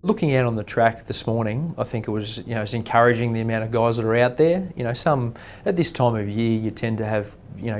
Looking out on the track this morning, I think it was, it's encouraging the amount of guys that are out there. Some at this time of year you tend to have,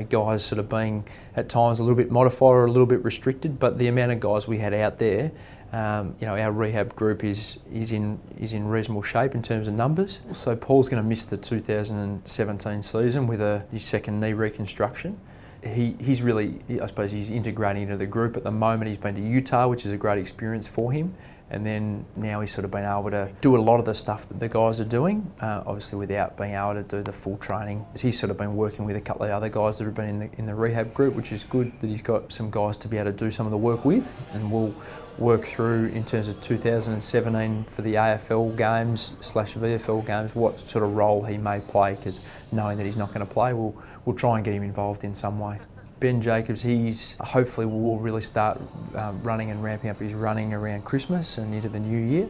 guys sort of being at times a little bit modified or a little bit restricted, but the amount of guys we had out there, our rehab group is in reasonable shape in terms of numbers. So Paul's going to miss the 2017 season with his second knee reconstruction. He's really, I suppose, he's integrating into the group at the moment. He's been to Utah, which is a great experience for him. And then now he's sort of been able to do a lot of the stuff that the guys are doing, obviously without being able to do the full training. He's sort of been working with a couple of other guys that have been in the rehab group, which is good that he's got some guys to be able to do some of the work with. And we'll work through in terms of 2017 for the AFL games / VFL games, what sort of role he may play, because knowing that he's not going to play, we'll try and get him involved in some way. Ben Jacobs, he's hopefully will really start running and ramping up his running around Christmas and into the new year.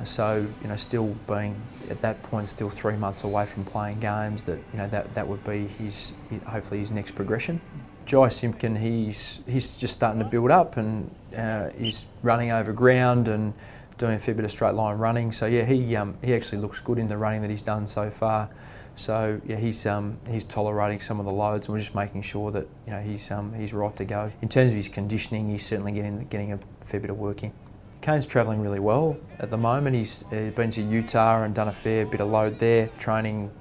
Still being at that point, still 3 months away from playing games, that would be hopefully his next progression. Joyce Simpkin, he's just starting to build up, and he's running over ground and doing a fair bit of straight line running. So yeah, he actually looks good in the running that he's done so far. So yeah, he's tolerating some of the loads, and we're just making sure that he's right to go. In terms of his conditioning, he's certainly getting a fair bit of work in. Kane's travelling really well at the moment. He's been to Utah and done a fair bit of load there, training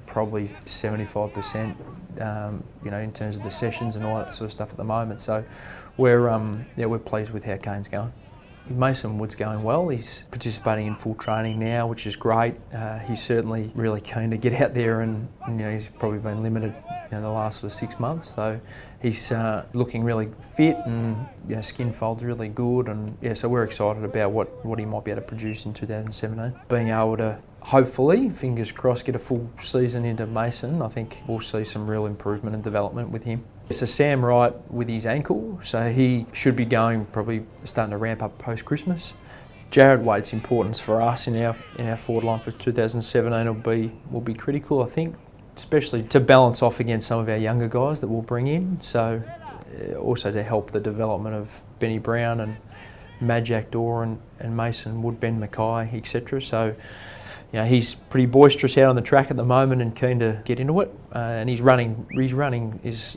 probably 75%. In terms of the sessions and all that sort of stuff at the moment. So we're pleased with how Kane's going. Mason Wood's going well. He's participating in full training now, which is great. He's certainly really keen to get out there, and he's probably been limited the last sort of 6 months. So he's looking really fit, and skin fold's really good, and so we're excited about what he might be able to produce in 2017. Being able to hopefully, fingers crossed, get a full season into Mason, I think we'll see some real improvement and development with him. So Sam Wright with his ankle, so he should be going, probably starting to ramp up post-Christmas. Jared Waite's importance for us in our forward line for 2017 will be critical, I think, especially to balance off against some of our younger guys that we'll bring in. So also to help the development of Benny Brown and Majak Dor and Mason Wood, Ben Mackay, etc. So he's pretty boisterous out on the track at the moment and keen to get into it. And his running is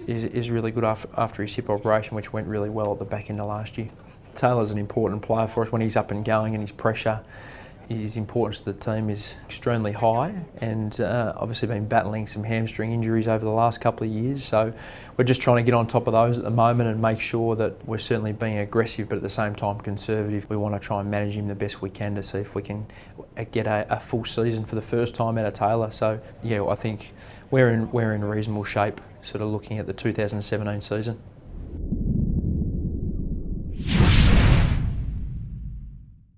really good after his hip operation, which went really well at the back end of last year. Taylor's an important player for us when he's up and going, and his pressure, his importance to the team is extremely high, and obviously been battling some hamstring injuries over the last couple of years. So we're just trying to get on top of those at the moment and make sure that we're certainly being aggressive, but at the same time conservative. We want to try and manage him the best we can to see if we can get a full season for the first time out of Taylor. So yeah, I think we're in reasonable shape, sort of looking at the 2017 season.